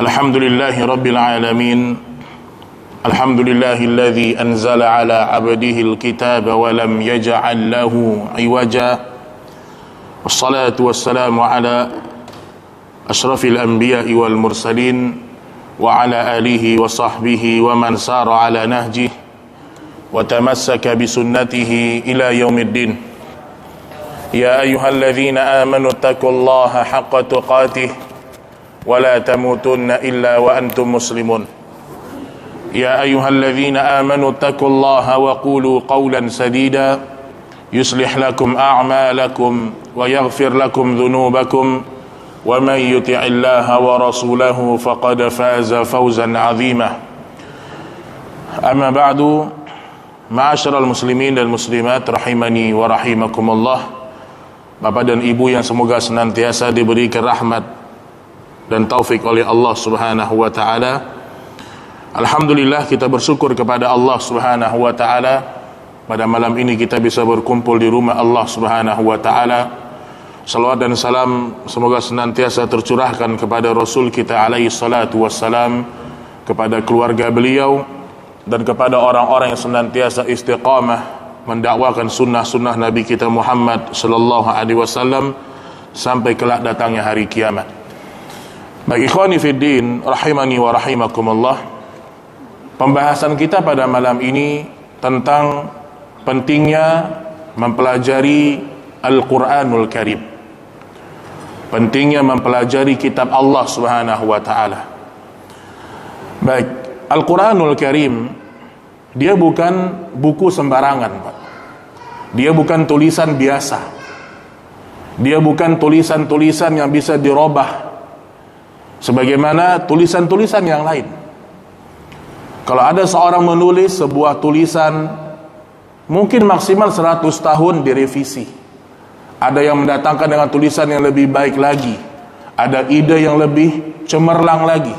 Alhamdulillahi Rabbil Alamin. Alhamdulillahilladzi anzala ala abdihil kitaba wa lam yaj'al lahu iwaja. Wassalatu wassalamu ala asyrafil anbiya'i wal mursalin wa ala alihi wa sahbihi wa man sara ala nahjihi wa tamassaka bi sunnatihi ila yaumiddin. Ya ayyuhalladzina amanu taqullaha haqqa tuqatih ولا تموتن إلا وأنتم مسلمون يا أيها الذين آمنوا اتقوا الله وقولوا قولا سديدا يصلح لكم أعمالكم ويغفر لكم ذنوبكم ومن يطع الله ورسوله فقد فاز فوزا عظيما أما بعد معاشر المسلمين dan muslimat rahimani wa rahimakumullah. Bapak dan Ibu yang semoga senantiasa diberikan rahmat dan taufik oleh Allah Subhanahu wa taala. Alhamdulillah, kita bersyukur kepada Allah Subhanahu wa taala pada malam ini kita bisa berkumpul di rumah Allah Subhanahu wa taala. Salawat dan salam semoga senantiasa tercurahkan kepada Rasul kita alaihi salatu wassalam, kepada keluarga beliau dan kepada orang-orang yang senantiasa istiqamah mendakwakan sunnah-sunnah Nabi kita Muhammad sallallahu alaihi wasallam sampai kelak datangnya hari kiamat. Baik ikhwani fiddin rahimani wa rahimakumullah, pembahasan kita pada malam ini tentang pentingnya mempelajari Al-Quranul Karim, pentingnya mempelajari kitab Allah Subhanahu wa ta'ala. Baik, Al-Quranul Karim dia bukan buku sembarangan, Pak. Dia bukan tulisan biasa. Dia bukan tulisan-tulisan yang bisa dirobah sebagaimana tulisan-tulisan yang lain. Kalau ada seorang menulis sebuah tulisan, mungkin maksimal 100 tahun direvisi. Ada yang mendatangkan dengan tulisan yang lebih baik lagi, ada ide yang lebih cemerlang lagi.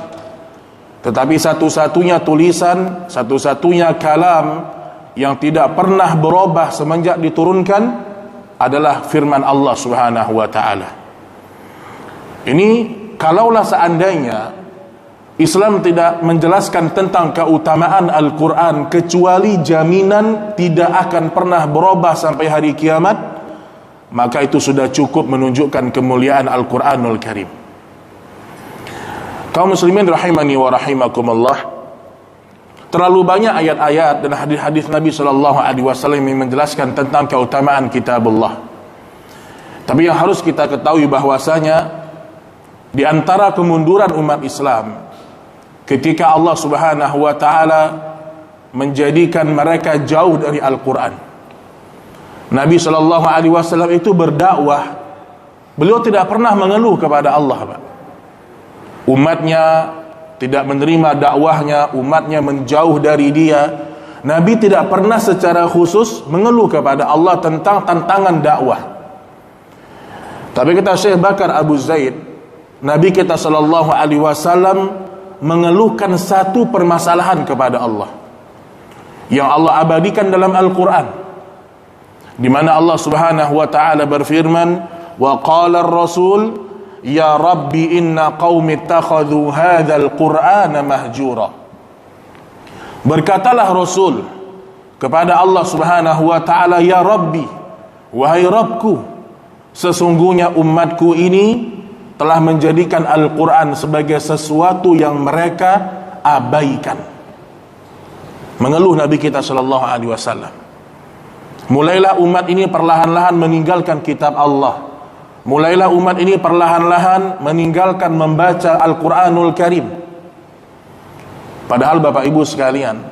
Tetapi satu-satunya tulisan, satu-satunya kalam yang tidak pernah berubah semenjak diturunkan adalah firman Allah Subhanahu wa ta'ala. Ini kalaulah seandainya Islam tidak menjelaskan tentang keutamaan Al-Quran, kecuali jaminan tidak akan pernah berubah sampai hari kiamat, maka itu sudah cukup menunjukkan kemuliaan Al-Quranul Karim. Kaum muslimin rahimani wa rahimakumullah, terlalu banyak ayat-ayat dan hadis-hadis Nabi SAW yang menjelaskan tentang keutamaan kitabullah. Tapi yang harus kita ketahui bahwasanya di antara kemunduran umat Islam ketika Allah Subhanahu wa ta'ala menjadikan mereka jauh dari Al-Quran. Nabi SAW itu berdakwah, beliau tidak pernah mengeluh kepada Allah, Pak. Umatnya tidak menerima dakwahnya, umatnya menjauh dari dia. Nabi tidak pernah secara khusus mengeluh kepada Allah tentang tantangan dakwah. Tapi kata Syekh Bakar Abu Zaid, Nabi kita sallallahu alaihi wasallam mengeluhkan satu permasalahan kepada Allah yang Allah abadikan dalam Al-Quran, di mana Allah Subhanahu wa taala berfirman, wa qala ar-rasul ya rabbi inna qaumi ittakhadhu hadzal qur'ana mahjura. Berkatalah Rasul kepada Allah Subhanahu wa taala, ya Rabbi, wahai Rabbku, sesungguhnya umatku ini telah menjadikan Al-Quran sebagai sesuatu yang mereka abaikan. Mengeluh Nabi kita sallallahu alaihi wasallam. Mulailah umat ini perlahan-lahan meninggalkan kitab Allah. Mulailah umat ini perlahan-lahan meninggalkan membaca Al-Quranul Karim. Padahal Bapak Ibu sekalian,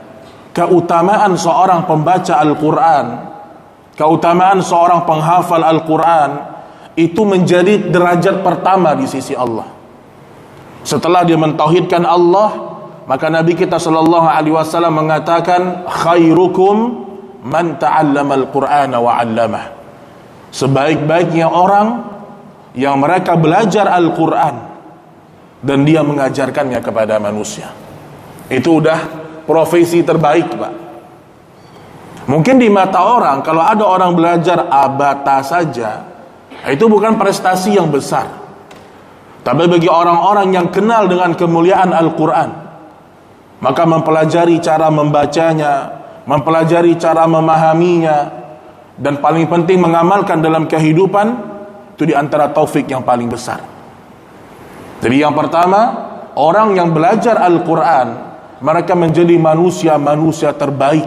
keutamaan seorang pembaca Al-Quran, keutamaan seorang penghafal Al-Quran itu menjadi derajat pertama di sisi Allah. Setelah dia mentauhidkan Allah, maka Nabi kita sallallahu alaihi wasallam mengatakan, khairukum man ta'allama al-Qur'ana wa 'allamah. Sebaik-baiknya orang yang mereka belajar Al-Quran dan dia mengajarkannya kepada manusia. Itu udah profesi terbaik, Pak. Mungkin di mata orang, kalau ada orang belajar abata saja, itu bukan prestasi yang besar. Tapi bagi orang-orang yang kenal dengan kemuliaan Al-Quran, maka mempelajari cara membacanya, mempelajari cara memahaminya, dan paling penting mengamalkan dalam kehidupan, itu di antara taufik yang paling besar. Jadi yang pertama, orang yang belajar Al-Quran, mereka menjadi manusia-manusia terbaik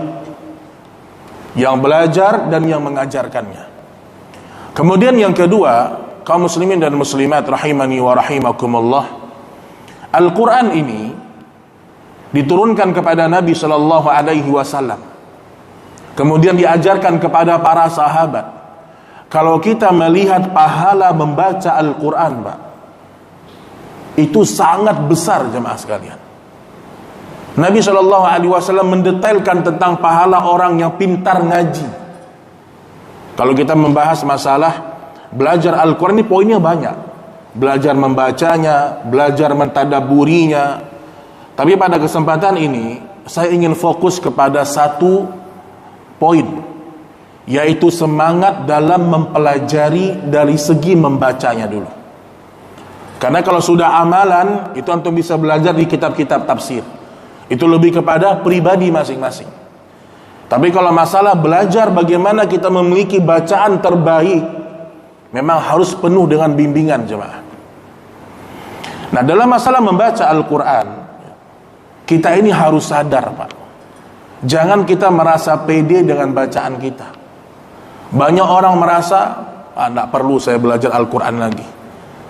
yang belajar dan yang mengajarkannya. Kemudian yang kedua, kaum muslimin dan muslimat rahimani wa rahimakumullah, Al-Quran ini diturunkan kepada Nabi sallallahu alaihi wasallam, kemudian diajarkan kepada para sahabat. Kalau kita melihat pahala membaca Al-Quran, Pak, itu sangat besar jemaah sekalian. Nabi sallallahu alaihi wasallam mendetailkan tentang pahala orang yang pintar ngaji. Kalau kita membahas masalah belajar Al-Quran ini poinnya banyak. Belajar membacanya, belajar mentadaburinya. Tapi pada kesempatan ini saya ingin fokus kepada satu poin, yaitu semangat dalam mempelajari dari segi membacanya dulu. Karena kalau sudah amalan, itu antum bisa belajar di kitab-kitab tafsir. Itu lebih kepada pribadi masing-masing. Tapi kalau masalah belajar bagaimana kita memiliki bacaan terbaik, memang harus penuh dengan bimbingan jemaah. Nah, dalam masalah membaca Al-Quran, kita ini harus sadar, Pak. Jangan kita merasa pede dengan bacaan kita. Banyak orang merasa, tidak perlu saya belajar Al-Quran lagi.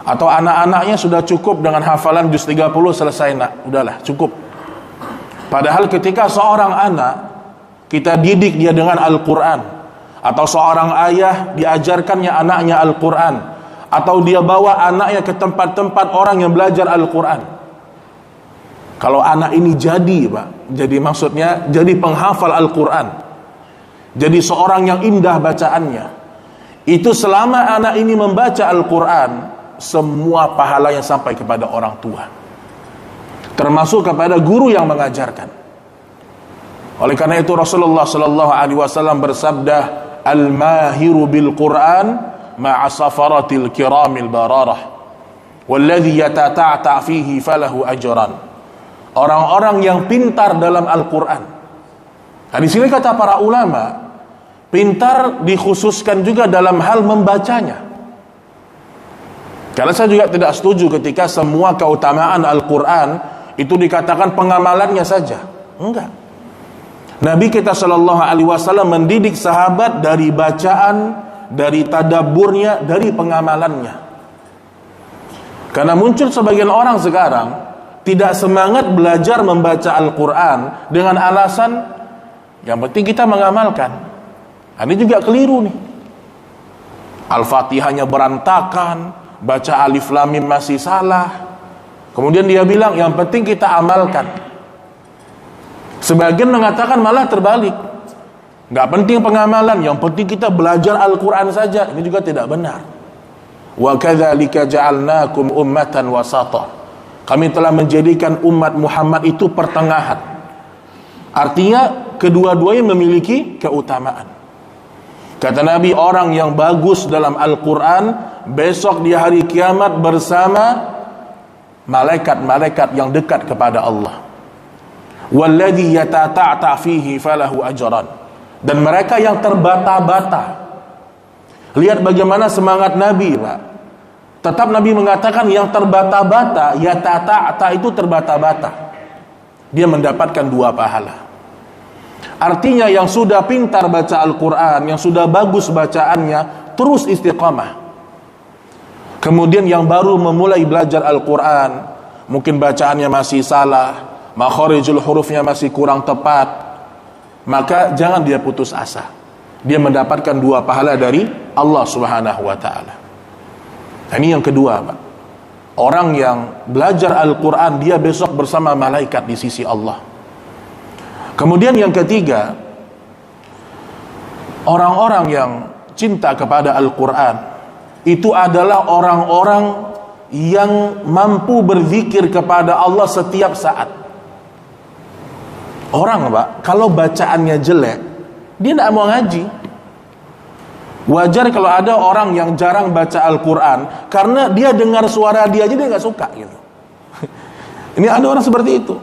Atau anak-anaknya sudah cukup dengan hafalan juz 30 selesai, nak, udahlah, cukup. Padahal ketika seorang anak, kita didik dia dengan Al-Quran, atau seorang ayah diajarkannya anaknya Al-Quran, atau dia bawa anaknya ke tempat-tempat orang yang belajar Al-Quran. Kalau anak ini jadi, Pak, jadi maksudnya jadi penghafal Al-Quran, jadi seorang yang indah bacaannya, itu selama anak ini membaca Al-Quran, semua pahalanya sampai kepada orang tua, termasuk kepada guru yang mengajarkan. Oleh karena itu Rasulullah sallallahu alaihi wasallam bersabda, "Al-mahiru bil Quran ma'a safaratil kiramil bararah, walladhi yatata'ta fihi falahu ajran." Orang-orang yang pintar dalam Al-Quran. Nah, di sini kata para ulama, pintar dikhususkan juga dalam hal membacanya. Karena saya juga tidak setuju ketika semua keutamaan Al-Quran itu dikatakan pengamalannya saja. Enggak. Nabi kita sallallahu alaihi wasallam mendidik sahabat dari bacaan, dari tadabburnya, dari pengamalannya. Karena muncul sebagian orang sekarang tidak semangat belajar membaca Al-Quran dengan alasan yang penting kita mengamalkan. Ini juga keliru nih. Al-Fatihahnya berantakan, baca Alif Lam Mim masih salah. Kemudian dia bilang yang penting kita amalkan. Sebagian mengatakan malah terbalik, nggak penting pengamalan, yang penting kita belajar Al-Quran saja. Ini juga tidak benar. Wa kadzalika ja'alnakum ummatan wasata. Kami telah menjadikan umat Muhammad itu pertengahan. Artinya kedua-duanya memiliki keutamaan. Kata Nabi, orang yang bagus dalam Al-Quran besok di hari kiamat bersama malaikat-malaikat yang dekat kepada Allah. Walladhi yatata'ta fihi falahu ajran. Dan mereka yang terbata-bata. Lihat bagaimana semangat Nabi, Pak. Tetap Nabi mengatakan yang terbata-bata, yatata'ta itu terbata-bata, dia mendapatkan 2 pahala. Artinya yang sudah pintar baca Al-Quran, yang sudah bagus bacaannya, terus istiqamah. Kemudian yang baru memulai belajar Al-Quran, mungkin bacaannya masih salah, makharijul hurufnya masih kurang tepat, maka jangan dia putus asa. Dia mendapatkan 2 pahala dari Allah Subhanahu wa ta'ala. Ini yang kedua, Pak. Orang yang belajar Al-Quran, dia besok bersama malaikat di sisi Allah. Kemudian yang ketiga, orang-orang yang cinta kepada Al-Quran, itu adalah orang-orang yang mampu berzikir kepada Allah setiap saat. Orang, Pak, kalau bacaannya jelek, dia tidak mau ngaji. Wajar kalau ada orang yang jarang baca Al-Quran karena dia dengar suara dia aja dia nggak suka gitu. Ini ada orang seperti itu.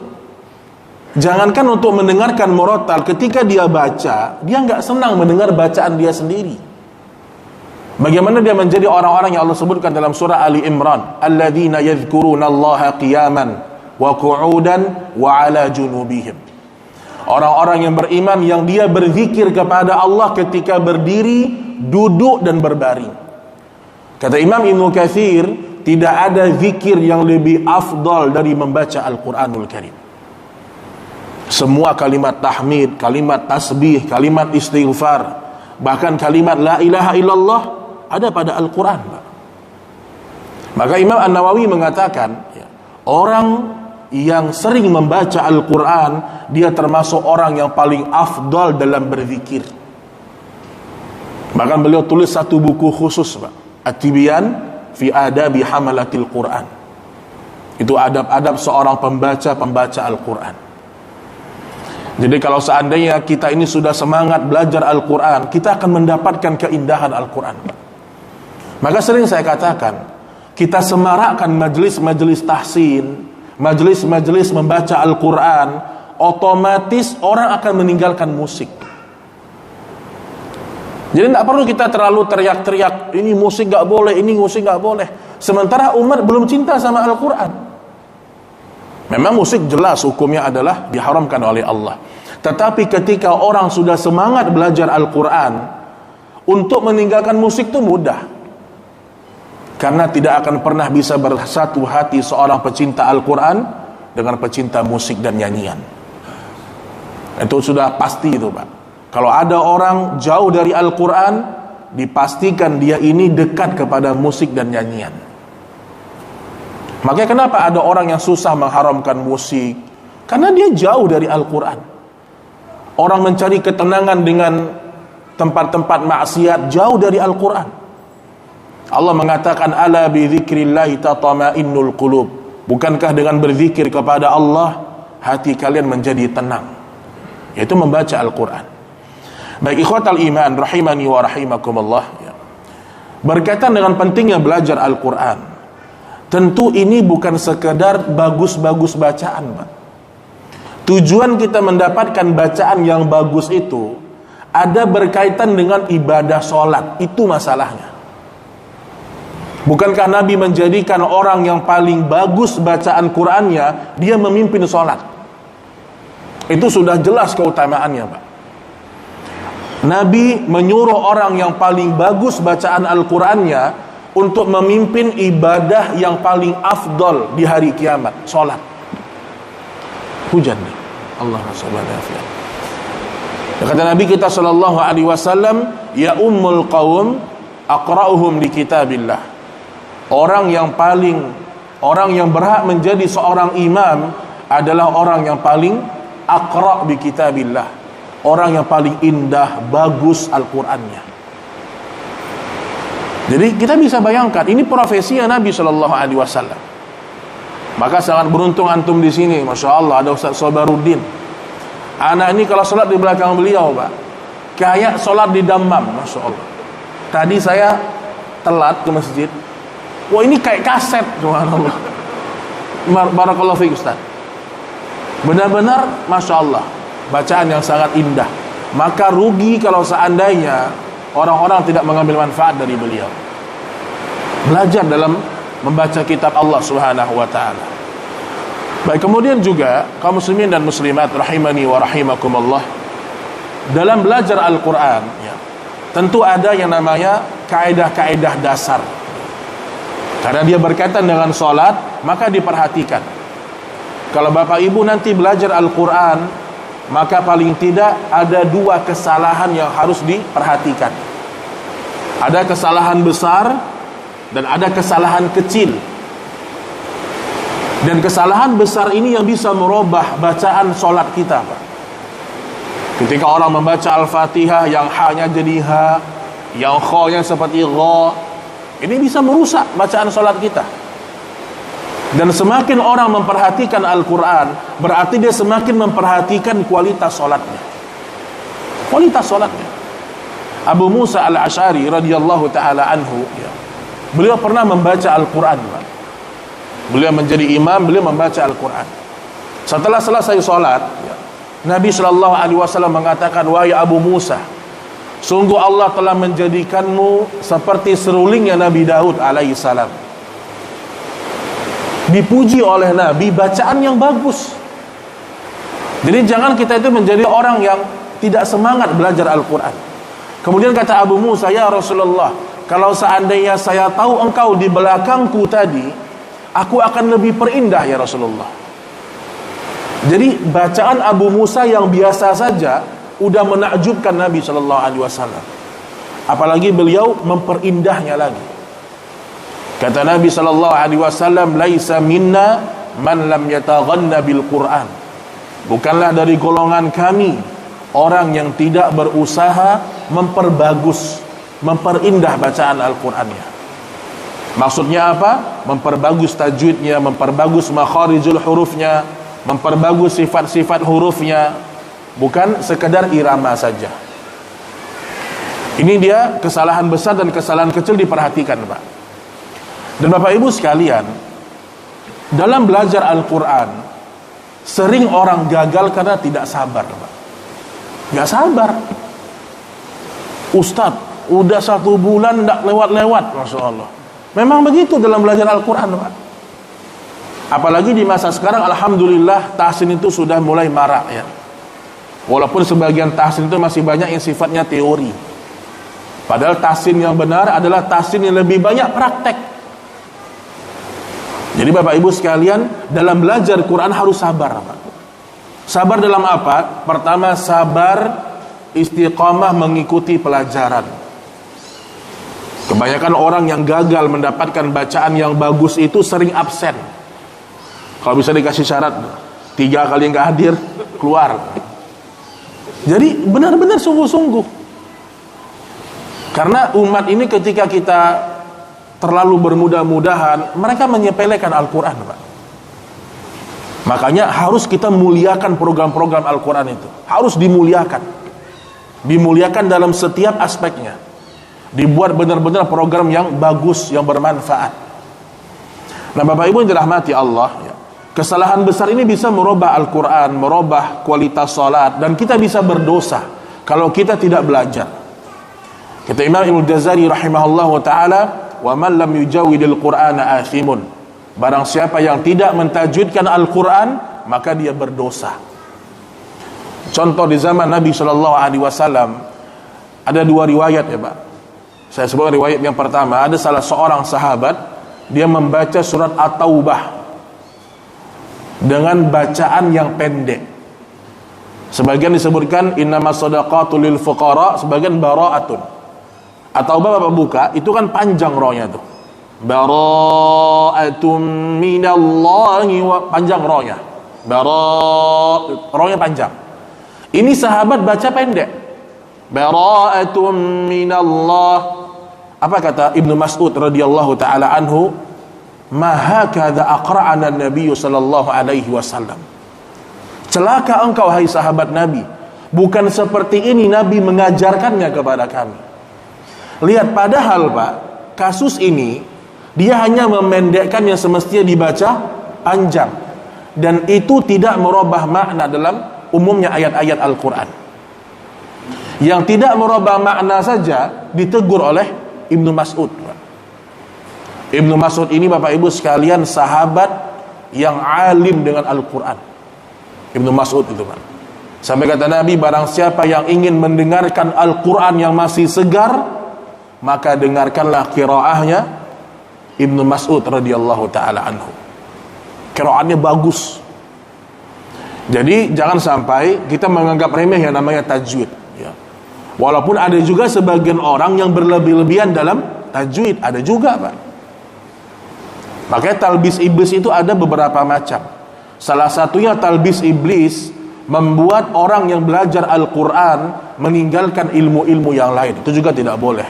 Jangankan untuk mendengarkan murattal, ketika dia baca, dia nggak senang mendengar bacaan dia sendiri. Bagaimana dia menjadi orang-orang yang Allah sebutkan dalam surah Ali Imran, alladzina yadhkurunallaha qiyaman wa qu'udan wa 'ala junubihim. Orang-orang yang beriman yang dia berzikir kepada Allah ketika berdiri, duduk dan berbaring. Kata Imam Ibnu Katsir, tidak ada zikir yang lebih afdal dari membaca Al-Qur'anul Karim. Semua kalimat tahmid, kalimat tasbih, kalimat istighfar, bahkan kalimat la ilaha illallah ada pada Al-Quran. Maka Imam An-Nawawi mengatakan, orang yang sering membaca Al-Quran, dia termasuk orang yang paling afdal dalam berzikir. Bahkan beliau tulis satu buku khusus, At-Tibyan fi Adabi Hamalatil Quran. Itu adab-adab seorang pembaca Al-Quran. Jadi kalau seandainya kita ini sudah semangat belajar Al-Quran, kita akan mendapatkan keindahan Al-Quran. Maka sering saya katakan, kita semarakkan majelis-majelis tahsin, majelis-majelis membaca Al-Quran, otomatis orang akan meninggalkan musik. Jadi tidak perlu kita terlalu teriak-teriak, ini musik gak boleh, ini musik gak boleh. Sementara umat belum cinta sama Al-Quran. Memang musik jelas hukumnya adalah diharamkan oleh Allah. Tetapi ketika orang sudah semangat belajar Al-Quran, untuk meninggalkan musik itu mudah. Karena tidak akan pernah bisa bersatu hati seorang pecinta Al-Quran dengan pecinta musik dan nyanyian. Itu sudah pasti itu, Pak. Kalau ada orang jauh dari Al-Quran, dipastikan dia ini dekat kepada musik dan nyanyian. Makanya kenapa ada orang yang susah mengharamkan musik? Karena dia jauh dari Al-Quran. Orang mencari ketenangan dengan tempat-tempat maksiat jauh dari Al-Quran. Allah mengatakan, ala bi dzikrillahi tatma'innul qulub. Bukankah dengan berzikir kepada Allah hati kalian menjadi tenang? Yaitu membaca Al-Quran. Baik ikhwatal iman rahimani wa rahimakumullah, berkaitan dengan pentingnya belajar Al-Quran, tentu ini bukan sekedar bagus-bagus bacaan, Pak. Tujuan kita mendapatkan bacaan yang bagus itu ada berkaitan dengan ibadah sholat. Itu masalahnya. Bukankah Nabi menjadikan orang yang paling bagus bacaan Qur'annya, dia memimpin sholat? Itu sudah jelas keutamaannya, Pak. Nabi menyuruh orang yang paling bagus bacaan Al-Qur'annya untuk memimpin ibadah yang paling afdol di hari kiamat, sholat. Hujan nih, Allah subhanahu wa ta'ala. Kata Nabi kita sallallahu alaihi wasallam, ya ummul qaum aqra'uhum li kitabillah. Orang yang berhak menjadi seorang imam adalah orang yang paling aqra' bi kitabillah, orang yang paling indah, bagus Al-Qur'annya. Jadi kita bisa bayangkan, ini profesinya Nabi sallallahu alaihi wasallam. Maka sangat beruntung antum di sini, masya Allah, ada Ustaz Sobaruddin. Anak ini kalau sholat di belakang beliau, Pak, kayak sholat di Dammam, masya Allah. Tadi saya telat ke masjid. Wah, ini kayak kaset, subhanallah. Barakallahu fiik Ustaz. Benar-benar masya Allah, bacaan yang sangat indah. Maka rugi kalau seandainya orang-orang tidak mengambil manfaat dari beliau. Belajar dalam membaca kitab Allah subhanahu wa ta'ala. Baik, kemudian juga kaum muslimin dan muslimat rahimani wa rahimakumullah, dalam belajar Al-Quran tentu ada yang namanya kaedah-kaedah dasar. Karena dia berkaitan dengan sholat, maka diperhatikan. Kalau bapak ibu nanti belajar Al-Quran, maka paling tidak ada dua kesalahan yang harus diperhatikan. Ada kesalahan besar dan ada kesalahan kecil. Dan kesalahan besar ini yang bisa merubah bacaan sholat kita, Pak. Ketika orang membaca Al-Fatihah, yang ha-nya jadi ha, yang kha-nya seperti gha, ini bisa merusak bacaan sholat kita. Dan semakin orang memperhatikan Al-Quran, berarti dia semakin memperhatikan kualitas sholatnya. Kualitas sholatnya. Abu Musa al-Asy'ari radhiyallahu taala anhu, ya, beliau pernah membaca Al-Quran. Beliau menjadi imam, beliau membaca Al-Quran. Setelah selesai sholat, ya, Nabi SAW mengatakan, wahai Abu Musa, sungguh Allah telah menjadikanmu seperti serulingnya Nabi Daud alaihissalam. Dipuji oleh Nabi, bacaan yang bagus. Jadi jangan kita itu menjadi orang yang tidak semangat belajar Al-Quran. Kemudian kata Abu Musa, ya Rasulullah, kalau seandainya saya tahu engkau di belakangku tadi, aku akan lebih perindah ya Rasulullah. Jadi bacaan Abu Musa yang biasa saja udah menakjubkan Nabi SAW. Apalagi beliau memperindahnya lagi. Kata Nabi SAW, laisa minna man lam yataghanna bil Quran. Bukanlah dari golongan kami orang yang tidak berusaha memperbagus, memperindah bacaan Al-Qur'annya. Maksudnya apa? Memperbagus tajwidnya, memperbagus makharijul hurufnya, memperbagus sifat-sifat hurufnya, bukan sekedar irama saja. Ini dia kesalahan besar dan kesalahan kecil diperhatikan, Pak. Dan Bapak Ibu sekalian, dalam belajar Al-Qur'an sering orang gagal karena tidak sabar, Pak. Gak sabar. Ustadz, udah 1 bulan gak lewat-lewat, Masya Allah. Memang begitu dalam belajar Al-Quran, Pak. Apalagi di masa sekarang, alhamdulillah tahsin itu sudah mulai marak, ya. Walaupun sebagian tahsin itu masih banyak yang sifatnya teori. Padahal tahsin yang benar adalah tahsin yang lebih banyak praktek. Jadi Bapak Ibu sekalian, dalam belajar Quran harus sabar, Pak. Sabar dalam apa? Pertama, sabar istiqamah mengikuti pelajaran. Kebanyakan orang yang gagal mendapatkan bacaan yang bagus itu sering absen. Kalau bisa dikasih syarat 3 kali nggak hadir, keluar. Jadi benar-benar sungguh-sungguh. Karena umat ini ketika kita terlalu bermudah-mudahan, mereka menyepelekan Al-Quran, Pak. Makanya harus kita muliakan program-program Al-Quran itu. Harus dimuliakan. Dimuliakan dalam setiap aspeknya. Dibuat benar-benar program yang bagus, yang bermanfaat. Nah Bapak Ibu yang dirahmati Allah, ya, kesalahan besar ini bisa merubah Al-Quran, merubah kualitas salat, dan kita bisa berdosa kalau kita tidak belajar. Kata Imam Ibnu Jazari rahimahullah wa ta'ala, wa man lam yujawidil Qur'ana athimun. Barang siapa yang tidak mentajwidkan Al-Quran, maka dia berdosa. Contoh di zaman Nabi SAW ada 2 riwayat, ya Pak. Saya sebut riwayat yang pertama, ada salah seorang sahabat, dia membaca surat At-Taubah dengan bacaan yang pendek. Sebagian disebutkan innamas shadaqatu lil fuqara, sebagian bara'atun. At-Taubah Bapak buka, itu kan panjang rohnya tuh. Bara'atum minallahi wa, panjang rohnya. Rohnya panjang. Ini sahabat baca pendek. Bara'atum minallah. Apa kata Ibnu Mas'ud radhiyallahu taala anhu? Ma hakadha aqra'ana an-nabiy sallallahu alaihi wasallam. Celaka engkau hai sahabat Nabi, bukan seperti ini Nabi mengajarkannya kepada kami. Lihat, padahal Pak, kasus ini dia hanya memendekkan yang semestinya dibaca panjang, dan itu tidak merubah makna dalam umumnya ayat-ayat Al-Quran. Yang tidak merubah makna saja ditegur oleh Ibnu Mas'ud. Ibnu Mas'ud ini Bapak Ibu sekalian sahabat yang alim dengan Al-Quran. Ibnu Mas'ud itu Pak. Sampai kata Nabi, barang siapa yang ingin mendengarkan Al-Quran yang masih segar, maka dengarkanlah qiraahnya Ibnu Mas'ud radhiyallahu taala anhu. Qiraatnya bagus. Jadi jangan sampai kita menganggap remeh yang namanya tajwid, ya. Walaupun ada juga sebagian orang yang berlebih-lebihan dalam tajwid, ada juga Pak. Makanya talbis iblis itu ada beberapa macam. Salah satunya talbis iblis membuat orang yang belajar Al-Quran meninggalkan ilmu-ilmu yang lain. Itu juga tidak boleh.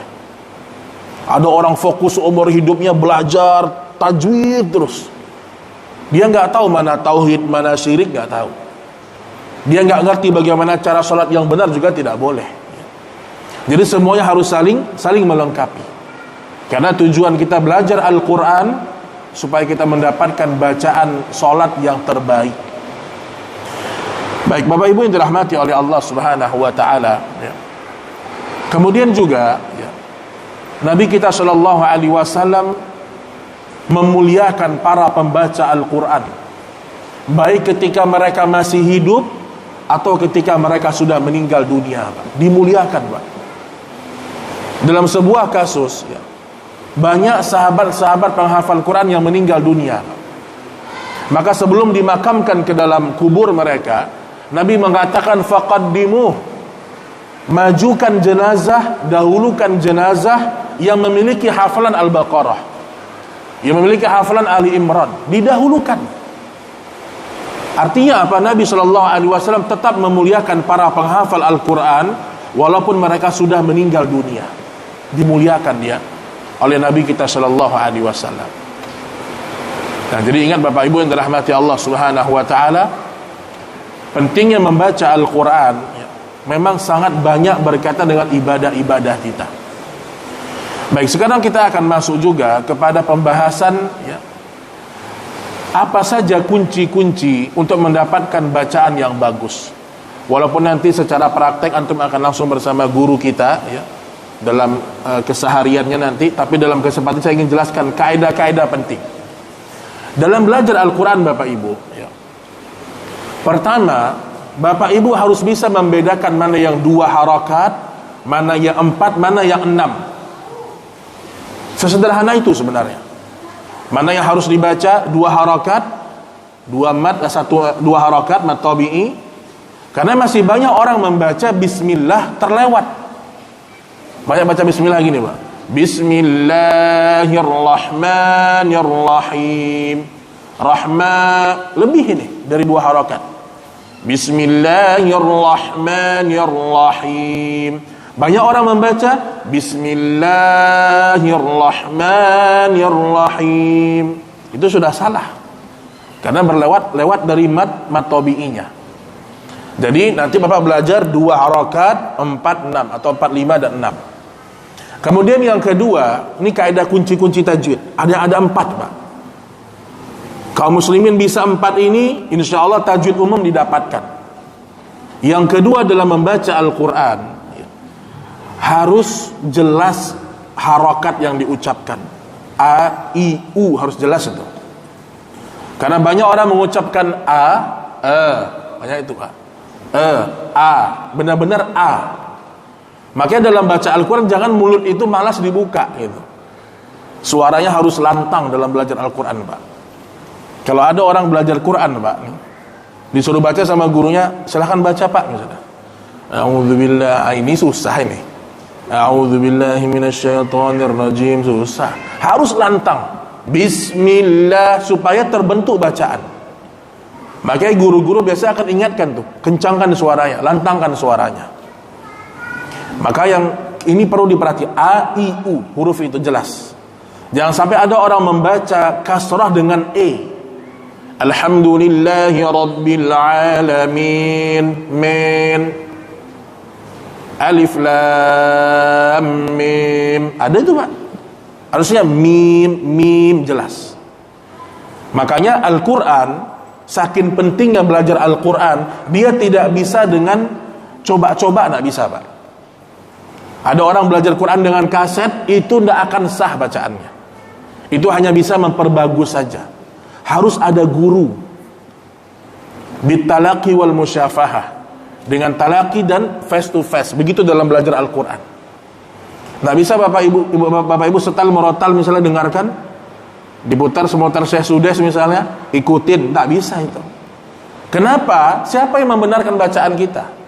Ada orang fokus umur hidupnya belajar tajwid terus. Dia nggak tahu mana tauhid, mana syirik, nggak tahu. Dia nggak ngerti bagaimana cara sholat yang benar, juga tidak boleh. Jadi semuanya harus saling melengkapi. Karena tujuan kita belajar Al-Quran supaya kita mendapatkan bacaan solat yang terbaik. Baik Bapak Ibu yang dirahmati oleh Allah Subhanahu wa taala, ya. Kemudian juga, ya, Nabi kita sallallahu alaihi wasallam memuliakan para pembaca Al-Quran, baik ketika mereka masih hidup atau ketika mereka sudah meninggal dunia, Pak. Dimuliakan, Pak. Dalam sebuah kasus, ya, banyak sahabat-sahabat penghafal Quran yang meninggal dunia. Maka sebelum dimakamkan ke dalam kubur mereka, Nabi mengatakan faqaddimuh, majukan jenazah, dahulukan jenazah yang memiliki hafalan Al-Baqarah, yang memiliki hafalan Ali Imran, didahulukan. Artinya apa? Nabi SAW tetap memuliakan para penghafal Al-Quran walaupun mereka sudah meninggal dunia. Dimuliakan dia oleh Nabi kita sallallahu alaihi wasallam. Nah, jadi ingat Bapak Ibu yang dirahmati Allah Subhanahu wa taala, pentingnya membaca Al-Qur'an, ya, memang sangat banyak berkaitan dengan ibadah-ibadah kita. Baik, sekarang kita akan masuk juga kepada pembahasan, ya, apa saja kunci-kunci untuk mendapatkan bacaan yang bagus. Walaupun nanti secara praktek antum akan langsung bersama guru kita, ya, dalam kesehariannya nanti, tapi dalam kesempatan saya ingin jelaskan kaidah-kaidah penting dalam belajar Al-Quran Bapak Ibu, ya. Pertama, Bapak Ibu harus bisa membedakan mana yang 2 harakat, mana yang 4, mana yang 6. Sesederhana itu sebenarnya. Mana yang harus dibaca 2 harakat, 2 mad, 2 harakat mad tabi'i. Karena masih banyak orang membaca bismillah terlewat. Banyak baca bismillah gini, Pak. Bismillahirrahmanirrahim. Lebih ini dari 2 harakat. Bismillahirrahmanirrahim. Banyak orang membaca Bismillahirrahmanirrahim. Itu sudah salah. Karena berlewat dari mad tabi'inya. Jadi nanti Bapak belajar 2 harakat, 4, 6 atau 4, 5 dan 6. Kemudian yang kedua, ini kaidah kunci-kunci tajwid. Ada 4, Pak. Kaum muslimin bisa 4 ini, insya Allah tajwid umum didapatkan. Yang kedua dalam membaca Al-Quran, harus jelas harakat yang diucapkan. A, I, U harus jelas itu. Karena banyak orang mengucapkan A, banyak itu, Pak. A, benar-benar A. Makanya dalam baca Al-Quran jangan mulut itu malas dibuka gitu. Suaranya harus lantang dalam belajar Al-Quran, Pak. Kalau ada orang belajar Quran, Pak, disuruh baca sama gurunya, silahkan baca, Pak, misalnya. A'udzubillah, ini susah ini. A'udzubillahi minasyaitonirrajim, susah. Harus lantang. Bismillah, supaya terbentuk bacaan. Makanya guru-guru biasa akan ingatkan tuh, kencangkan suaranya, lantangkan suaranya. Maka yang ini perlu diperhatikan, A, I, U, huruf itu jelas. Jangan sampai ada orang membaca kasrah dengan E. Alhamdulillahi Rabbil Alamin, min, alif lam mim. Ada itu, Pak. Harusnya mim jelas. Makanya Al-Quran, saking pentingnya belajar Al-Quran, dia tidak bisa dengan coba-coba, tidak bisa, Pak. Ada orang belajar Quran dengan kaset, itu tidak akan sah bacaannya. Itu hanya bisa memperbagus saja. Harus ada guru. Bitalaqi wal musyafahah. Dengan talaqi dan face to face. Begitu dalam belajar Al-Quran. Tidak bisa Bapak Ibu setel merotal misalnya dengarkan, diputar semutar Syekh Sudes misalnya, ikutin. Tidak bisa itu. Kenapa? Siapa yang membenarkan bacaan kita?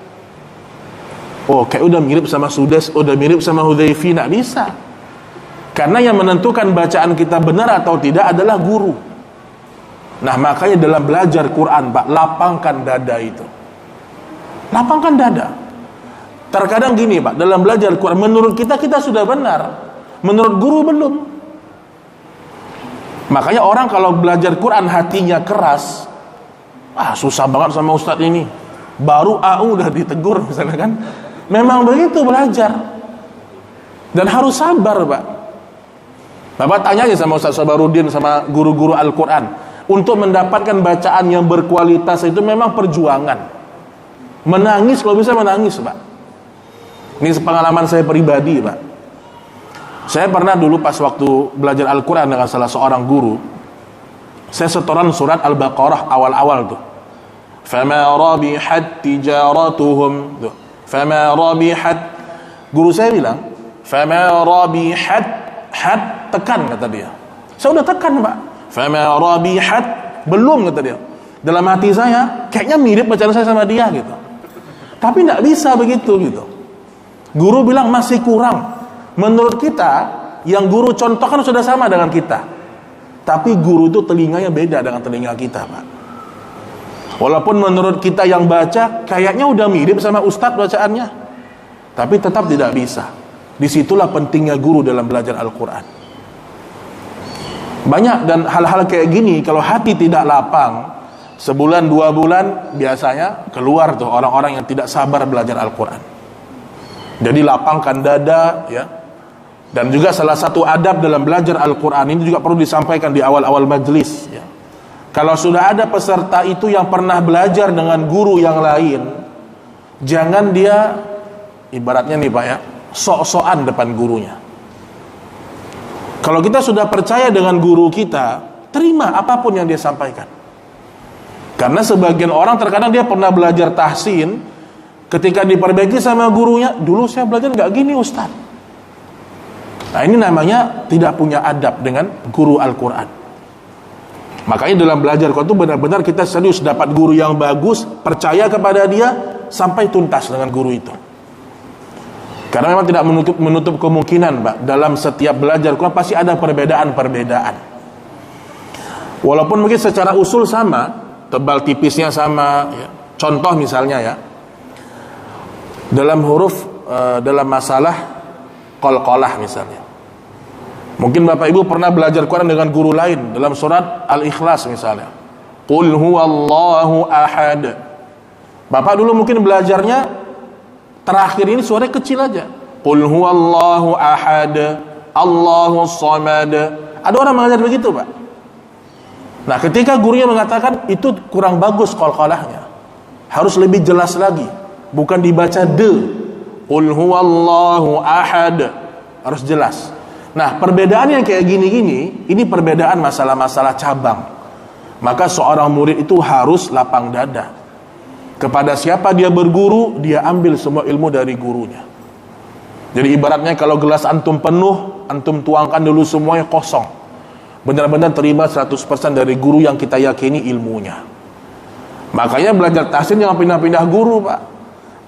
Oh, kayak udah mirip sama Sudes, udah mirip sama Hudzaify, nggak bisa. Karena yang menentukan bacaan kita benar atau tidak adalah guru. Nah, makanya dalam belajar Quran, Pak, lapangkan dada itu. Lapangkan dada. Terkadang gini, Pak, dalam belajar Quran, menurut kita sudah benar, menurut guru belum. Makanya orang kalau belajar Quran hatinya keras, susah banget sama ustadz ini. Baru AU udah ditegur misalnya kan. Memang begitu belajar. Dan harus sabar, Pak. Bapak tanya aja sama Ustaz Sabarudin, sama guru-guru Al-Quran. Untuk mendapatkan bacaan yang berkualitas itu memang perjuangan. Menangis, kalau bisa menangis, Pak. Ini pengalaman saya pribadi, Pak. Saya pernah dulu pas waktu belajar Al-Quran dengan salah seorang guru, saya setoran surat Al-Baqarah awal-awal tuh. Fama rabihat tijaratuhum tuh. Fama rabihat. Guru saya bilang, fama rabihat, had tekan kata dia. Saya udah tekan, Pak. Fama rabihat, belum kata dia. Dalam hati saya kayaknya mirip bacaan saya sama dia gitu. Tapi enggak bisa begitu gitu. Guru bilang masih kurang. Menurut kita, yang guru contohkan sudah sama dengan kita. Tapi guru itu telinganya beda dengan telinga kita, Pak. Walaupun menurut kita yang baca kayaknya udah mirip sama ustadz bacaannya, tapi tetap tidak bisa. Disitulah pentingnya guru dalam belajar Al-Quran. Banyak dan hal-hal kayak gini, kalau hati tidak lapang, sebulan 2 bulan biasanya keluar tuh orang-orang yang tidak sabar belajar Al-Quran. Jadi lapangkan dada, ya. Dan juga salah satu adab dalam belajar Al-Quran ini juga perlu disampaikan di awal-awal majelis, ya. Kalau sudah ada peserta itu yang pernah belajar dengan guru yang lain, jangan dia ibaratnya nih, Pak, ya, sok-sokan depan gurunya. Kalau kita sudah percaya dengan guru kita, terima apapun yang dia sampaikan. Karena sebagian orang terkadang dia pernah belajar tahsin, ketika diperbaiki sama gurunya, dulu saya belajar nggak gini, Ustaz. Nah, ini namanya tidak punya adab dengan guru Al-Quran. Makanya dalam belajar Quran itu benar-benar kita serius dapat guru yang bagus, percaya kepada dia sampai tuntas dengan guru itu. Karena memang tidak menutup kemungkinan, Pak, dalam setiap belajar Quran pasti ada perbedaan-perbedaan. Walaupun mungkin secara usul sama, tebal tipisnya sama, ya. Contoh misalnya, ya, dalam huruf, dalam masalah qalqalah misalnya. Mungkin Bapak Ibu pernah belajar Quran dengan guru lain dalam surat Al-Ikhlas misalnya. Qul huwallahu ahad. Bapak dulu mungkin belajarnya terakhir ini suaranya kecil aja. Qul huwallahu ahad, Allahus samad. Ada orang mengajar begitu, Pak. Nah, ketika gurunya mengatakan itu kurang bagus qalqalahnya, harus lebih jelas lagi, bukan dibaca de. Qul huwallahu ahad, harus jelas. Nah, perbedaan yang kayak gini-gini, ini perbedaan masalah-masalah cabang. Maka seorang murid itu harus lapang dada. Kepada siapa dia berguru, dia ambil semua ilmu dari gurunya. Jadi ibaratnya kalau gelas antum penuh, antum tuangkan dulu semuanya kosong. Benar-benar terima 100% dari guru yang kita yakini ilmunya. Makanya belajar tahsin jangan pindah-pindah guru, Pak.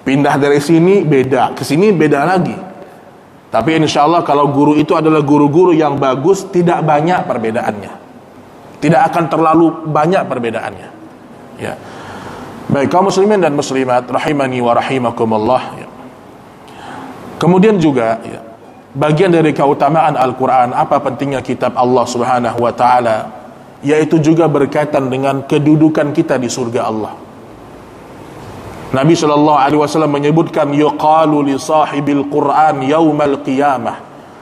Pindah dari sini beda, ke sini beda lagi. Tapi insya Allah kalau guru itu adalah guru-guru yang bagus, tidak banyak perbedaannya. Tidak akan terlalu banyak perbedaannya. Ya. Baik, kaum muslimin dan muslimat rahimani wa rahimakumullah, ya. Kemudian juga, ya, bagian dari keutamaan Al-Quran, apa pentingnya kitab Allah Subhanahu wa ta'ala, yaitu juga berkaitan dengan kedudukan kita di surga Allah. Nabi SAW menyebutkan yuqalu li sahibil Quran yaumal qiyamah,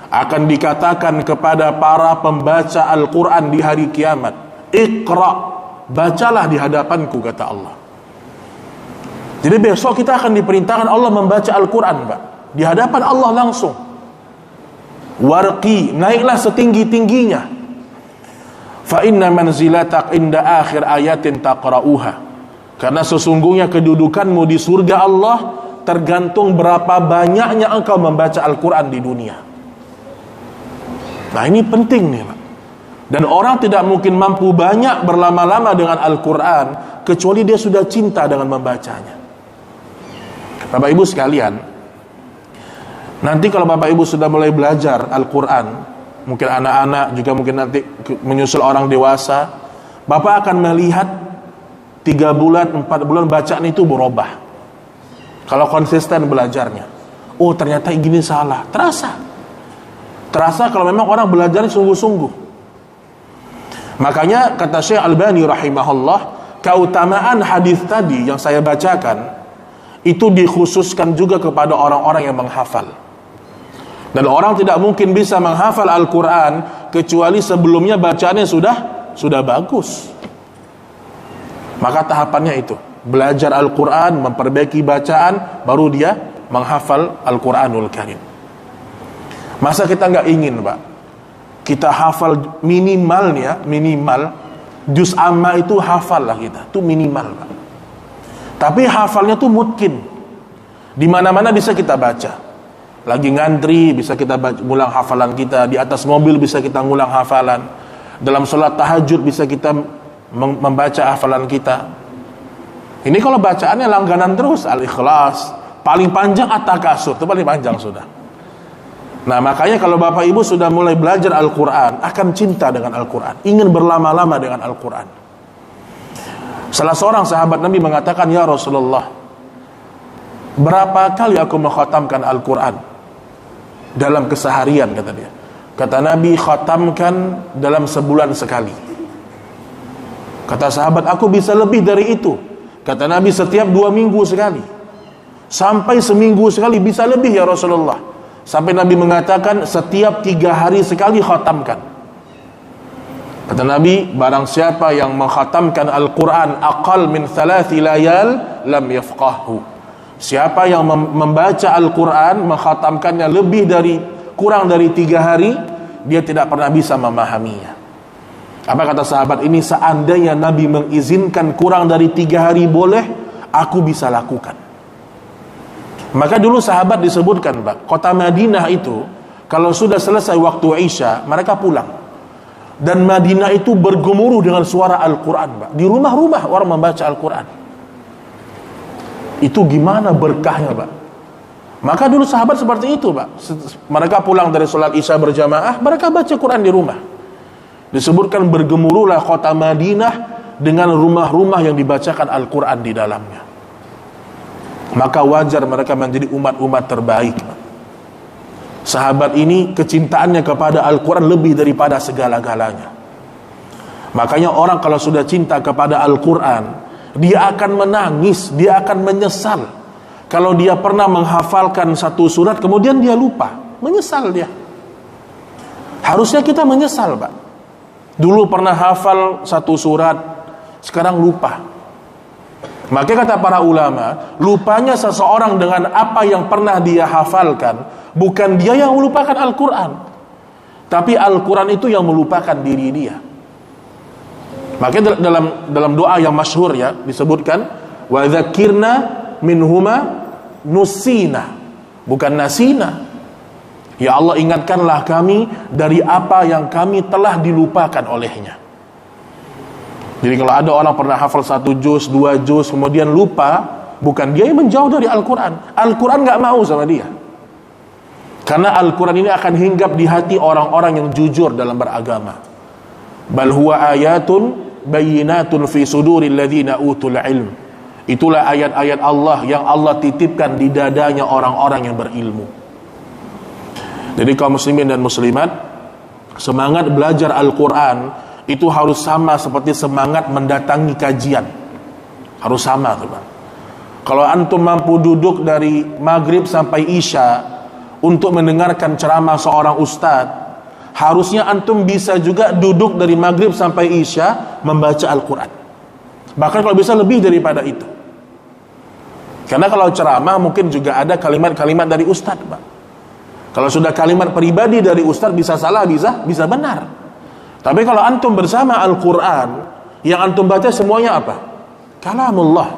akan dikatakan kepada para pembaca Al-Quran di hari kiamat, Iqra, bacalah di hadapanku, kata Allah. Jadi besok kita akan diperintahkan Allah membaca Al-Quran, Pak, di hadapan Allah langsung. Warqi, naiklah setinggi-tingginya. Fa inna manzilatak inda akhir ayatin taqra'uha, karena sesungguhnya kedudukanmu di surga Allah tergantung berapa banyaknya engkau membaca Al-Quran di dunia. Nah, ini penting nih, Pak. Dan orang tidak mungkin mampu banyak berlama-lama dengan Al-Quran kecuali dia sudah cinta dengan membacanya. Bapak Ibu sekalian, nanti kalau Bapak Ibu sudah mulai belajar Al-Quran, mungkin anak-anak juga mungkin nanti menyusul orang dewasa, Bapak akan melihat 3 bulan, 4 bulan bacaan itu berubah. Kalau konsisten belajarnya, oh ternyata gini salah, terasa kalau memang orang belajar sungguh-sungguh. Makanya kata Syekh Albani rahimahullah, keutamaan hadis tadi yang saya bacakan itu dikhususkan juga kepada orang-orang yang menghafal. Dan orang tidak mungkin bisa menghafal Al-Quran kecuali sebelumnya bacaannya sudah bagus. Maka tahapannya itu, belajar Al-Quran, memperbaiki bacaan, baru dia menghafal Al-Quranul Karim. Masa kita nggak ingin, Pak, kita hafal minimal juz amma itu hafal lah kita, itu minimal, Pak. Tapi hafalnya tuh mungkin di mana-mana bisa kita baca. Lagi ngantri bisa kita ngulang hafalan kita, di atas mobil bisa kita ngulang hafalan, dalam sholat tahajud bisa kita membaca hafalan kita. Ini kalau bacaannya langganan terus, Al-Ikhlas, paling panjang At-Takasur, itu paling panjang sudah. Nah, makanya kalau Bapak Ibu sudah mulai belajar Al-Quran, akan cinta dengan Al-Quran, ingin berlama-lama dengan Al-Quran. Salah seorang sahabat Nabi mengatakan, "Ya Rasulullah, berapa kali aku mengkhatamkan Al-Quran dalam keseharian?" kata dia. Kata Nabi, "Khatamkan dalam sebulan sekali." Kata sahabat, "Aku bisa lebih dari itu." Kata Nabi, "Setiap 2 minggu sekali." Sampai seminggu sekali, bisa lebih ya Rasulullah. Sampai Nabi mengatakan, "Setiap 3 hari sekali khatamkan." Kata Nabi, "Barang siapa yang mengkhatamkan Al-Quran aqal min 3 layal lam yafqahhu." Siapa yang membaca Al-Quran, mengkhatamkannya kurang dari 3 hari, dia tidak pernah bisa memahaminya. Apa kata sahabat ini? Seandainya Nabi mengizinkan kurang dari 3 hari boleh, aku bisa lakukan. Maka dulu sahabat disebutkan, Pak, kota Madinah itu kalau sudah selesai waktu Isya, mereka pulang. Dan Madinah itu bergemuruh dengan suara Al-Quran, Pak. Di rumah-rumah orang membaca Al-Quran. Itu gimana berkahnya, Pak. Maka dulu sahabat seperti itu, Pak. Mereka pulang dari sholat Isya berjamaah, mereka baca Quran di rumah. Disebutkan bergemuruhlah kota Madinah dengan rumah-rumah yang dibacakan Al-Quran di dalamnya. Maka wajar mereka menjadi umat-umat terbaik. Sahabat ini kecintaannya kepada Al-Quran lebih daripada segala-galanya. Makanya orang kalau sudah cinta kepada Al-Quran, dia akan menangis, dia akan menyesal kalau dia pernah menghafalkan satu surat kemudian dia lupa. Menyesal dia. Harusnya kita menyesal, Pak. Dulu pernah hafal satu surat, sekarang lupa. Makanya kata para ulama, lupanya seseorang dengan apa yang pernah dia hafalkan, bukan dia yang melupakan Al-Quran, tapi Al-Quran itu yang melupakan diri dia. Makanya dalam doa yang masyhur ya disebutkan, wa dzakirna minhuma nusina, bukan nasina. Ya Allah, ingatkanlah kami dari apa yang kami telah dilupakan olehnya. Jadi kalau ada orang pernah hafal 1 juz, 2 juz, kemudian lupa, bukan dia yang menjauh dari Al-Quran. Al-Quran gak mau sama dia. Karena Al-Quran ini akan hinggap di hati orang-orang yang jujur dalam beragama. Bal huwa ayatun bayyinatun fi suduril ladzina utul ilm. Itulah ayat-ayat Allah yang Allah titipkan di dadanya orang-orang yang berilmu. Jadi kaum muslimin dan muslimat, semangat belajar Al-Quran itu harus sama seperti semangat mendatangi kajian. Harus sama tuh, Pak. Kalau antum mampu duduk dari maghrib sampai isya untuk mendengarkan ceramah seorang ustadz, harusnya antum bisa juga duduk dari maghrib sampai isya membaca Al-Quran. Bahkan kalau bisa lebih daripada itu. Karena kalau ceramah mungkin juga ada kalimat-kalimat dari ustadz, Pak. Kalau sudah kalimat pribadi dari ustadz bisa salah, bisa benar. Tapi kalau antum bersama Al-Quran, yang antum baca semuanya apa? Kalamullah,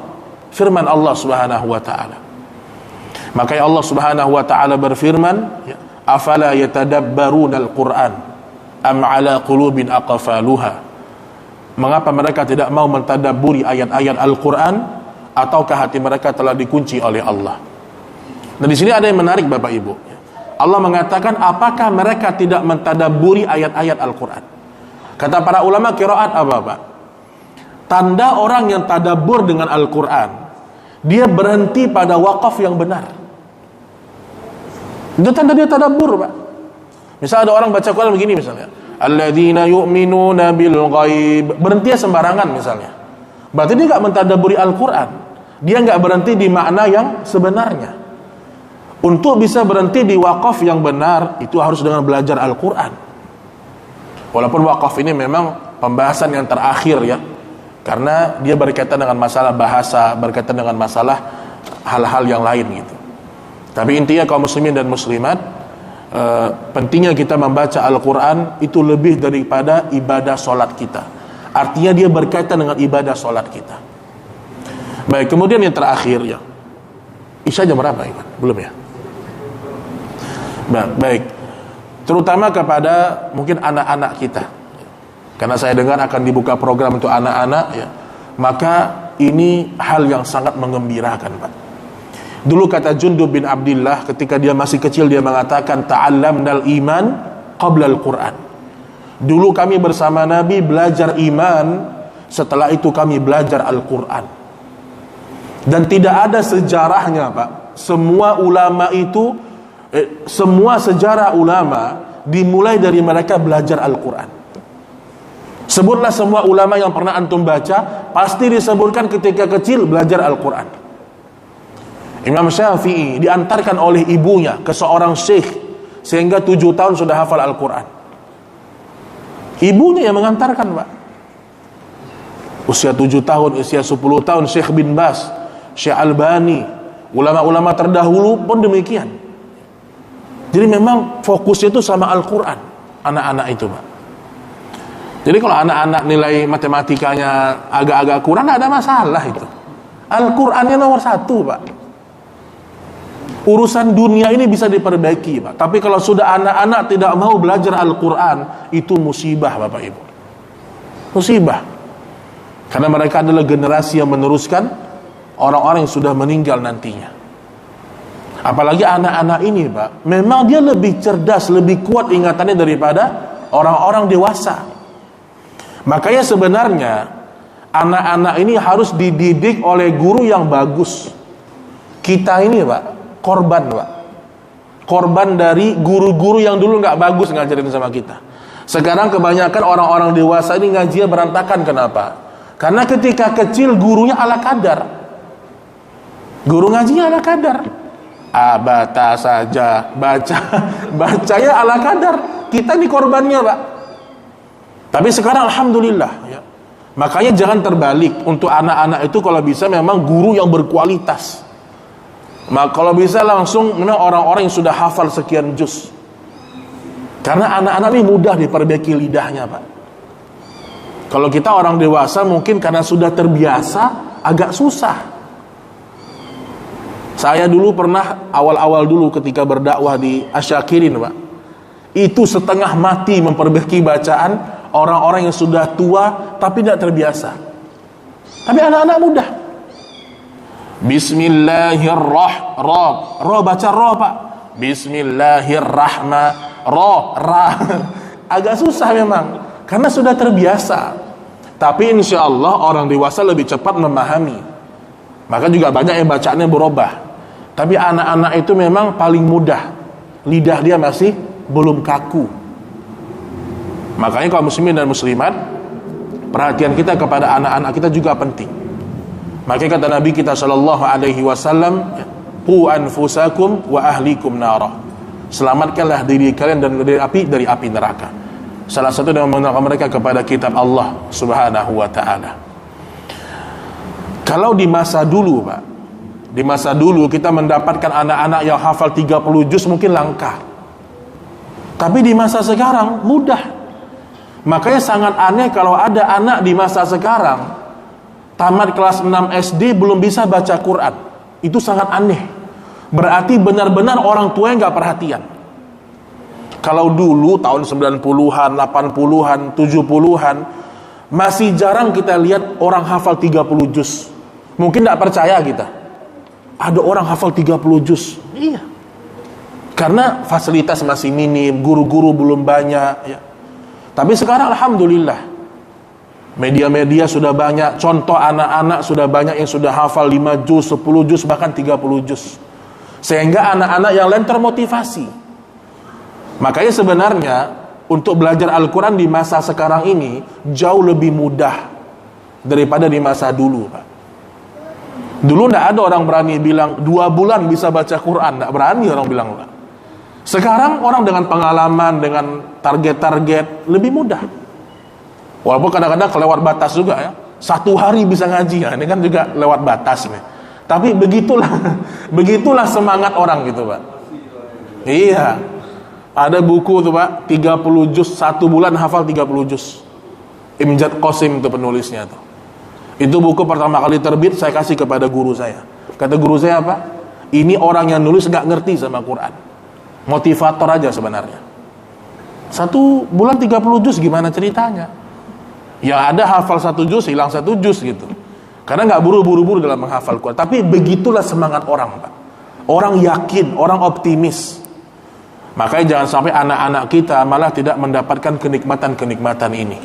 firman Allah subhanahu wa ta'ala. Makanya Allah subhanahu wa ta'ala berfirman, afala yatadabbaruna al-Quran am ala qulubin aqfaluha. Mengapa mereka tidak mau mentadabburi ayat-ayat Al-Quran, ataukah hati mereka telah dikunci oleh Allah? Dan di sini ada yang menarik, Bapak Ibu. Allah mengatakan, apakah mereka tidak mentadabburi ayat-ayat Al-Quran? Kata para ulama qiraat apa, Pak? Tanda orang yang tadabbur dengan Al-Quran, dia berhenti pada wakaf yang benar. Itu tanda dia tadabbur, Pak. Misal ada orang baca Quran begini misalnya, alladzina yu'minuna bil ghaib, berhenti sembarangan misalnya. Berarti dia enggak mentadabburi Al-Quran. Dia enggak berhenti di makna yang sebenarnya. Untuk bisa berhenti di wakaf yang benar, itu harus dengan belajar Al-Quran. Walaupun wakaf ini memang pembahasan yang terakhir ya, karena dia berkaitan dengan masalah bahasa, berkaitan dengan masalah hal-hal yang lain gitu. Tapi intinya kaum muslimin dan muslimat, pentingnya kita membaca Al-Quran itu lebih daripada ibadah solat kita. Artinya dia berkaitan dengan ibadah solat kita. Baik, kemudian yang terakhir ya, Isya jam berapa Iwan? Belum ya? Baik, terutama kepada mungkin anak-anak kita, karena saya dengar akan dibuka program untuk anak-anak ya, maka ini hal yang sangat menggembirakan Pak. Dulu kata Jundub bin Abdillah ketika dia masih kecil, dia mengatakan ta'allamnal iman qabla al-Quran. Dulu kami bersama Nabi belajar iman, setelah itu kami belajar Al-Quran. Dan tidak ada sejarahnya Pak. Semua ulama itu semua sejarah ulama dimulai dari mereka belajar Al-Quran. Sebutlah semua ulama yang pernah antum baca, pasti disebutkan ketika kecil belajar Al-Quran. Imam Syafi'i diantarkan oleh ibunya ke seorang syekh, sehingga 7 tahun sudah hafal Al-Quran. Ibunya yang mengantarkan Pak. Usia 7 tahun, usia 10 tahun, Syekh bin Bas, Syekh Albani, ulama-ulama terdahulu pun demikian. Jadi memang fokusnya itu sama Al-Quran, anak-anak itu Pak. Jadi kalau anak-anak nilai matematikanya agak-agak kurang, tidak ada masalah itu. Al-Qurannya nomor 1 Pak. Urusan dunia ini bisa diperbaiki Pak. Tapi kalau sudah anak-anak tidak mau belajar Al-Quran, itu musibah Bapak Ibu. Musibah. Karena mereka adalah generasi yang meneruskan orang-orang yang sudah meninggal nantinya. Apalagi anak-anak ini Pak, memang dia lebih cerdas, lebih kuat ingatannya daripada orang-orang dewasa. Makanya sebenarnya anak-anak ini harus dididik oleh guru yang bagus. Kita ini Pak, korban Pak, korban dari guru-guru yang dulu gak bagus ngajarin sama kita. Sekarang kebanyakan orang-orang dewasa ini ngajinya berantakan. Kenapa? Karena ketika kecil gurunya ala kadar. Guru ngajinya ala kadar, abata saja, bacanya ala kadar. Kita ini korbannya Pak. Tapi sekarang alhamdulillah ya. Makanya jangan terbalik. Untuk anak-anak itu kalau bisa memang guru yang berkualitas. Maka kalau bisa langsung memang orang-orang yang sudah hafal sekian juz. Karena anak-anak ini mudah diperbaiki lidahnya Pak. Kalau kita orang dewasa mungkin karena sudah terbiasa agak susah. Saya dulu pernah awal-awal dulu ketika berdakwah di Asyakirin Pak, itu setengah mati memperbaiki bacaan orang-orang yang sudah tua tapi tidak terbiasa. Tapi anak-anak mudah. Bismillahirrahmanirrahim. Ro baca ro Pak. Bismillahirrahmanirrahim. Agak susah memang karena sudah terbiasa. Tapi insya Allah orang dewasa lebih cepat memahami. Maka juga banyak yang bacaannya berubah. Tapi anak-anak itu memang paling mudah. Lidah dia masih belum kaku. Makanya kaum muslimin dan muslimat, perhatian kita kepada anak-anak kita juga penting. Makanya kata Nabi kita sallallahu alaihi wasallam, qu anfusakum wa ahlikum nara. Selamatkanlah diri kalian dan dari api neraka. Salah satu yang mengenalkan mereka kepada kitab Allah Subhanahu wa taala. Kalau di masa dulu Pak, di masa dulu kita mendapatkan anak-anak yang hafal 30 juz mungkin langka. Tapi di masa sekarang mudah. Makanya sangat aneh kalau ada anak di masa sekarang tamat kelas 6 SD belum bisa baca Quran. Itu sangat aneh. Berarti benar-benar orang tuanya gak perhatian. Kalau dulu tahun 90-an, 80-an, 70-an masih jarang kita lihat orang hafal 30 juz. Mungkin gak percaya kita, ada orang hafal 30 juz. Iya. Karena fasilitas masih minim, guru-guru belum banyak ya. Tapi sekarang alhamdulillah media-media sudah banyak, contoh anak-anak sudah banyak yang sudah hafal 5 juz, 10 juz, bahkan 30 juz. Sehingga anak-anak yang lain termotivasi. Makanya sebenarnya untuk belajar Al-Quran di masa sekarang ini jauh lebih mudah daripada di masa dulu Pak. Dulu nggak ada orang berani bilang 2 bulan bisa baca Quran, nggak berani orang bilang. Sekarang orang dengan pengalaman, dengan target-target lebih mudah. Walaupun kadang-kadang kelewat batas juga ya. 1 hari bisa ngaji ya, ini kan juga lewat batas nih. Tapi begitulah, begitulah semangat orang gitu Pak. Iya. Ada buku tuh Pak, 30 juz 1 bulan hafal 30 juz. Imjad Qasim itu penulisnya tuh. Itu buku pertama kali terbit saya kasih kepada guru saya. Kata guru saya apa? Ini orang yang nulis gak ngerti sama Quran. Motivator aja sebenarnya. 1 bulan 30 juz gimana ceritanya? Ya ada hafal 1 juz, hilang 1 juz gitu. Karena gak buru-buru dalam menghafal Quran. Tapi begitulah semangat orang Pak. Orang yakin, orang optimis. Makanya jangan sampai anak-anak kita malah tidak mendapatkan kenikmatan-kenikmatan ini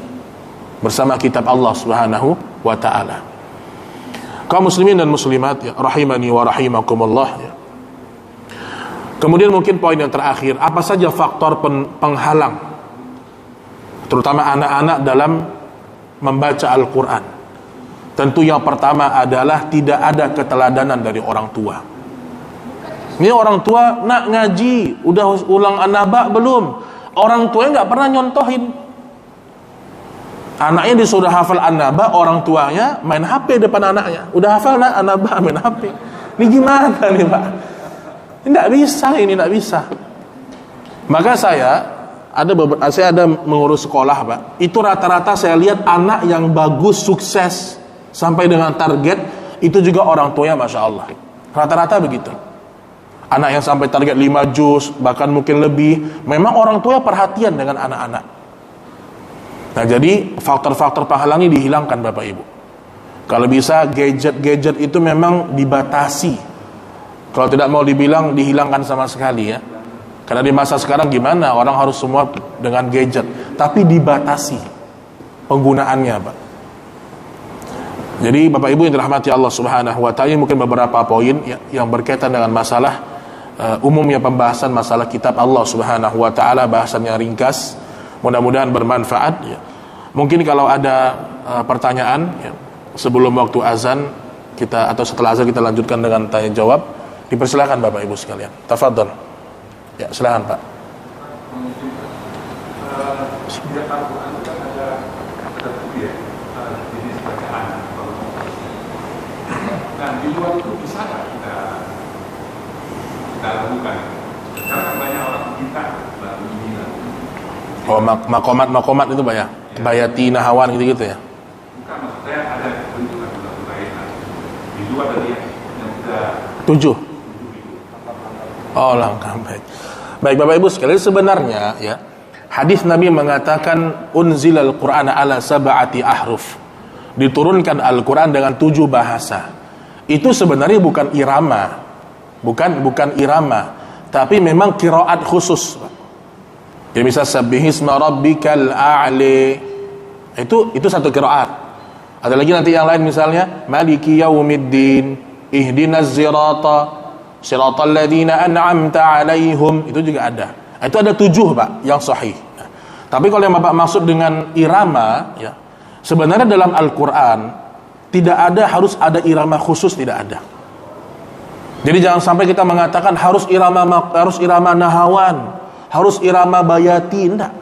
bersama kitab Allah Subhanahu wa ta'ala. Kaum muslimin dan muslimat ya, rahimani wa rahimakumullah ya. Kemudian mungkin poin yang terakhir, apa saja faktor penghalang terutama anak-anak dalam membaca Al-Quran? Tentu yang pertama adalah tidak ada keteladanan dari orang tua. Ini orang tua nak ngaji, udah ulang an-naba belum? Orang tuanya nggak pernah nyontohin. Anaknya disuruh hafal an-naba, orang tuanya main HP depan anaknya. Udah hafal nak an-naba, main HP. Ini gimana nih Pak? Ini nggak bisa, ini nggak bisa. Maka saya ada mengurus sekolah Pak. Itu rata-rata saya lihat anak yang bagus, sukses sampai dengan target itu juga orang tuanya masya Allah. Rata-rata begitu. Anak yang sampai target 5 juz bahkan mungkin lebih, memang orang tua perhatian dengan anak-anak. Nah jadi faktor-faktor penghalang ini dihilangkan Bapak Ibu. Kalau bisa gadget-gadget itu memang dibatasi. Kalau tidak mau dibilang dihilangkan sama sekali ya. Karena di masa sekarang gimana, orang harus semua dengan gadget. Tapi dibatasi penggunaannya Pak. Jadi Bapak Ibu yang dirahmati Allah Subhanahu wa ta'ala, mungkin beberapa poin ya, yang berkaitan dengan masalah umumnya pembahasan masalah kitab Allah Subhanahu wa ta'ala, bahasannya ringkas. Mudah-mudahan bermanfaat ya. Mungkin kalau ada pertanyaan ya, sebelum waktu azan kita atau setelah azan kita lanjutkan dengan tanya jawab. Dipersilakan Bapak Ibu sekalian. Tafadhol. Ya, silakan Pak. Sejak Al-Quran kan ada jenis bacaan. Nah, di luar itu bisa nggak kita lakukan? Karena kan banyak orang kita baru ini lah. Oh, makomat itu Pak ya? Bayati, Nahawan gitu-gitu ya? Bukan, maksud saya ada bentukan lagu lain. Di luar dari yang sudah 7. Oh, langkah baik. Baik Bapak Ibu sekalian, sebenarnya ya hadis Nabi mengatakan unzilal Qur'ana ala sab'ati ahruf. Diturunkan Al-Qur'an dengan 7 bahasa. Itu sebenarnya bukan irama. Bukan irama, tapi memang qiraat khusus. Ya misal sabbihisma rabbikal a'li. Itu satu qiraat. Ada lagi nanti yang lain misalnya maliki yaumiddin, ihdinas siratal ladzina an'amta 'alaihim, itu juga ada. Itu ada 7 Pak yang sahih. Tapi kalau yang Bapak maksud dengan irama ya, sebenarnya dalam Al-Qur'an tidak ada harus ada irama khusus, tidak ada. Jadi jangan sampai kita mengatakan harus irama nahawan, harus irama bayati, enggak.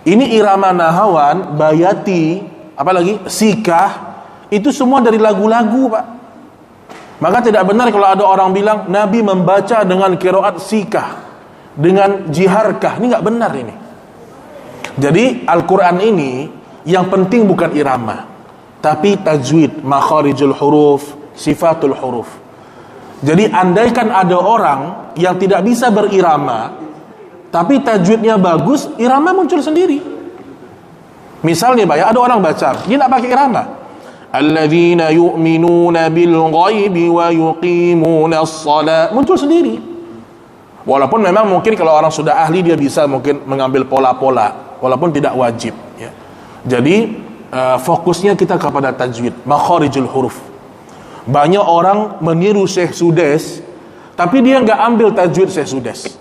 Ini irama nahawan, bayati, apalagi sikah, itu semua dari lagu-lagu Pak. Maka tidak benar kalau ada orang bilang Nabi membaca dengan qiraat sikah, dengan jiharkah. Ini enggak benar ini. Jadi Al-Quran ini yang penting bukan irama, tapi tajwid, makharijul huruf, sifatul huruf. Jadi andaikan ada orang yang tidak bisa berirama tapi tajwidnya bagus, irama muncul sendiri. Misalnya Pak ya, ada orang baca, dia tidak pakai irama. Alladzina yu'minuna bil ghaibi wa yuqimunas shalah, muncul sendiri. Walaupun memang mungkin kalau orang sudah ahli dia bisa mungkin mengambil pola-pola, walaupun tidak wajib ya. Jadi fokusnya kita kepada tajwid, makharijul huruf. Banyak orang meniru Syekh Sudes, tapi dia nggak ambil tajwid Syekh Sudes.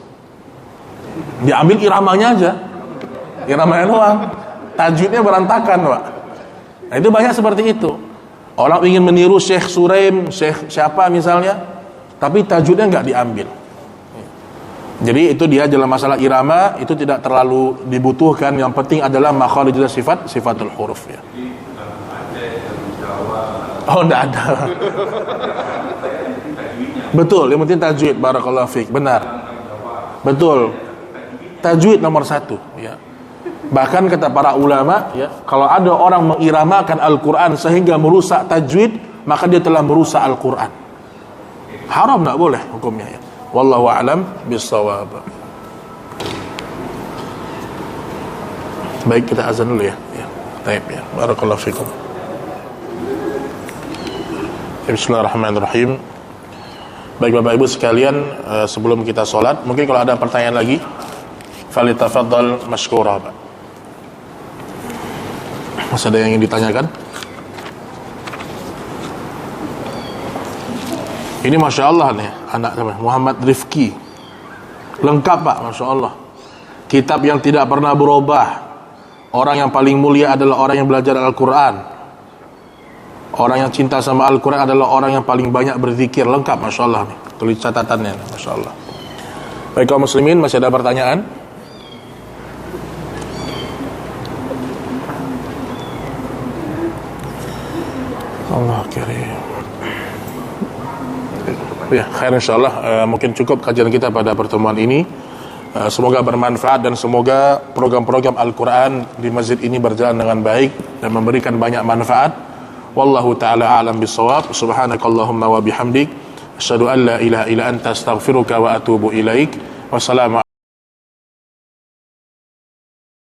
Dia ambil iramanya aja, iramanya doang, tajwidnya berantakan Pak. Nah, itu banyak seperti itu. Orang ingin meniru Syekh Suraim, Syekh siapa misalnya, tapi tajwidnya nggak diambil. Jadi itu dia dalam masalah irama itu tidak terlalu dibutuhkan. Yang penting adalah makharijul sifatul huruf ya. Oh, enggak ada. Betul, yang penting tajwid. Barakallahu fiik. Benar. Betul. Tajwid nomor 1 ya. Bahkan kata para ulama ya, kalau ada orang mengiramakan Al-Qur'an sehingga merusak tajwid, maka dia telah merusak Al-Qur'an. Haram, enggak boleh hukumnya ya. Wallahu a'lam bissawab. Baik, kita azan dulu ya. Ya. Baik ya. Barakallahu fikum. Bismillahirrahmanirrahim. Baik Bapak Ibu sekalian, sebelum kita sholat, mungkin kalau ada pertanyaan lagi, falitafaddal mashkura, Pak. Masih ada yang ingin ditanyakan? Ini Masya Allah nih, anak namanya Muhammad Rifki. Lengkap Pak, Masya Allah. Kitab yang tidak pernah berubah. Orang yang paling mulia adalah orang yang belajar Al-Quran. Orang yang cinta sama Al-Quran adalah orang yang paling banyak berzikir. Lengkap Masya Allah nih, tulis catatannya Masya Allah. Baik kaum muslimin, masih ada pertanyaan? Allah kirim. Ya, khair insyaallah. Mungkin cukup kajian kita pada pertemuan ini. Semoga bermanfaat dan semoga program-program Al-Quran di masjid ini berjalan dengan baik dan memberikan banyak manfaat. Wallahu ta'ala a'lam bissawab. Subhanakallahumma wa bihamdik asyhadu an la ilaha illa anta astaghfiruka wa atubu ilaik. Wassalamu